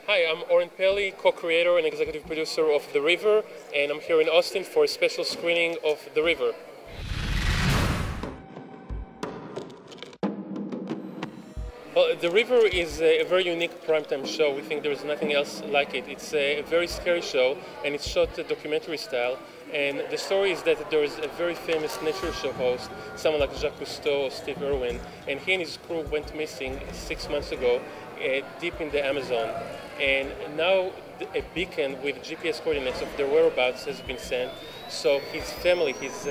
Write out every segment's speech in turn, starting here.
Hi, I'm Oren Peli, co-creator and executive producer of The River, and I'm here in Austin for a special screening of The River. Well, The River is a very unique primetime show. We think there's nothing else like it. It's a very scary show, and it's shot documentary style. And the story is that there is a very famous nature show host, someone like Jacques Cousteau or Steve Irwin, and he and his crew went missing 6 months ago, deep in the Amazon. And now a beacon with GPS coordinates of their whereabouts has been sent. So his family, his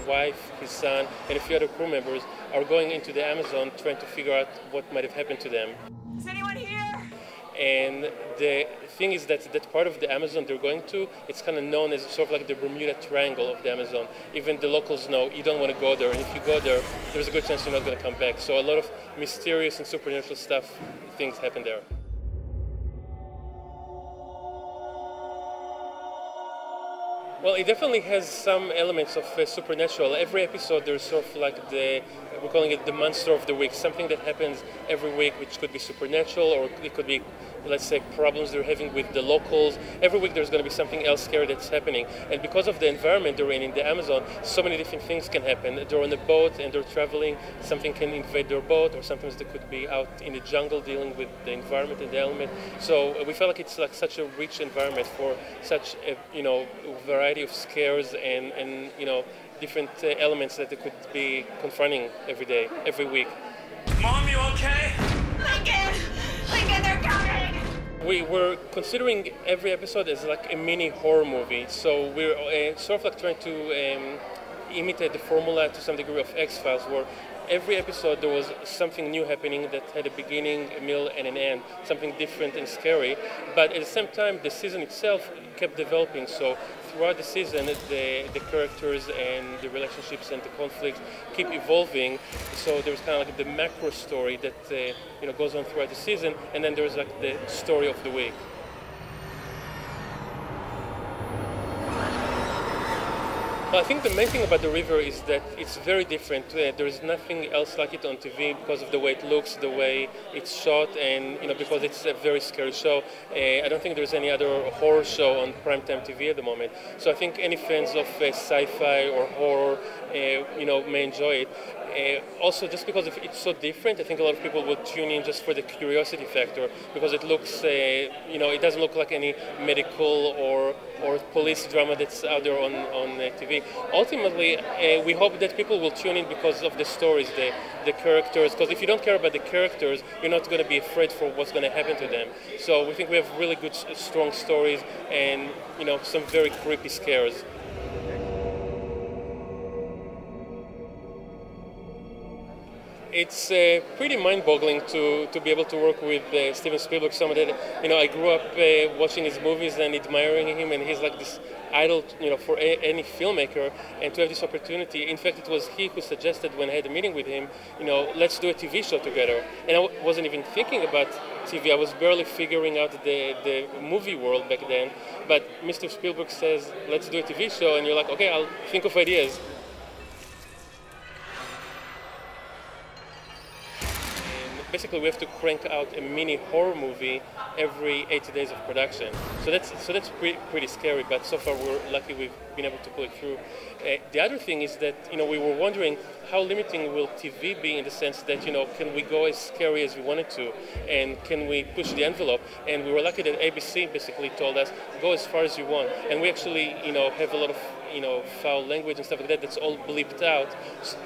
wife, his son, and a few other crew members are going into the Amazon trying to figure out what might have happened to them. Is anyone here? And the thing is that that part of the Amazon they're going to, it's kind of known as sort of like the Bermuda Triangle of the Amazon. Even the locals know you don't want to go there, and if you go there, there's a good chance you're not going to come back. So a lot of mysterious and supernatural things happen there. Well, it definitely has some elements of supernatural. Every episode there's sort of like we're calling it the monster of the week, something that happens every week, which could be supernatural, or it could be, let's say, problems they're having with the locals. Every week there's going to be something else scary that's happening. And because of the environment they're in the Amazon, so many different things can happen. They're on a boat and they're traveling, something can invade their boat, or sometimes they could be out in the jungle dealing with the environment and the element. So we felt like it's like such a rich environment for such a variety of scares and different elements that they could be confronting every day, every week. Mom, you okay? Lincoln, they're coming! We were considering every episode as like a mini horror movie, so we're sort of like trying to imitate the formula to some degree of X-Files, where every episode there was something new happening that had a beginning, a middle, and an end, something different and scary. But at the same time, the season itself kept developing. So throughout the season, the characters and the relationships and the conflicts keep evolving. So there's kind of like the macro story that goes on throughout the season, and then there's like the story of the week. Well, I think the main thing about The River is that it's very different. There is nothing else like it on TV because of the way it looks, the way it's shot, and because it's a very scary show. I don't think there's any other horror show on primetime TV at the moment. So I think any fans of sci-fi or horror, may enjoy it. Also, just because it's so different, I think a lot of people will tune in just for the curiosity factor, because it looks, it doesn't look like any medical or police drama that's out there on TV. Ultimately, we hope that people will tune in because of the stories, the characters, because if you don't care about the characters, you're not going to be afraid for what's going to happen to them. So we think we have really good, strong stories and, some very creepy scares. It's pretty mind-boggling to be able to work with Steven Spielberg, someone that I grew up watching his movies and admiring him, and he's like this idol, for any filmmaker, and to have this opportunity. In fact, it was he who suggested when I had a meeting with him, let's do a TV show together. And I wasn't even thinking about TV. I was barely figuring out the movie world back then. But Mr. Spielberg says, let's do a TV show, and you're like, okay, I'll think of ideas. Basically, we have to crank out a mini horror movie every 80 days of production. So that's pretty scary, but so far we're lucky we've been able to pull it through. The other thing is that we were wondering how limiting will TV be, in the sense that can we go as scary as we wanted to, and can we push the envelope? And we were lucky that ABC basically told us go as far as you want, and we actually have a lot of foul language and stuff like that that's all bleeped out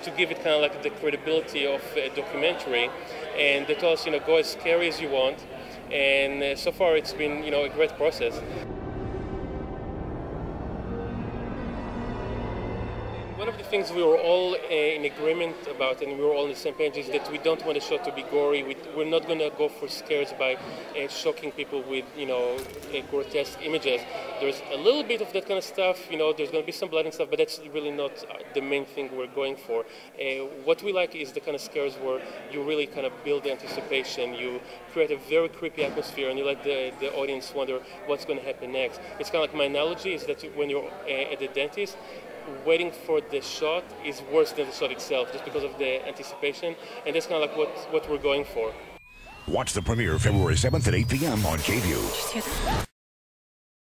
to give it kind of like the credibility of a documentary. And they told us go as scary as you want, and so far it's been a great process. One of the things we were all in agreement about, and we were all on the same page, is that we don't want the show to be gory. We're not going to go for scares by shocking people with, grotesque images. There's a little bit of that kind of stuff, there's going to be some blood and stuff, but that's really not the main thing we're going for. What we like is the kind of scares where you really kind of build the anticipation, you create a very creepy atmosphere, and you let the audience wonder what's going to happen next. It's kind of like my analogy is that when you're at the dentist, waiting for the shot is worse than the shot itself, just because of the anticipation, and that's kind of like what we're going for. Watch the premiere February 7th at 8 p.m. on KView. Did you hear that?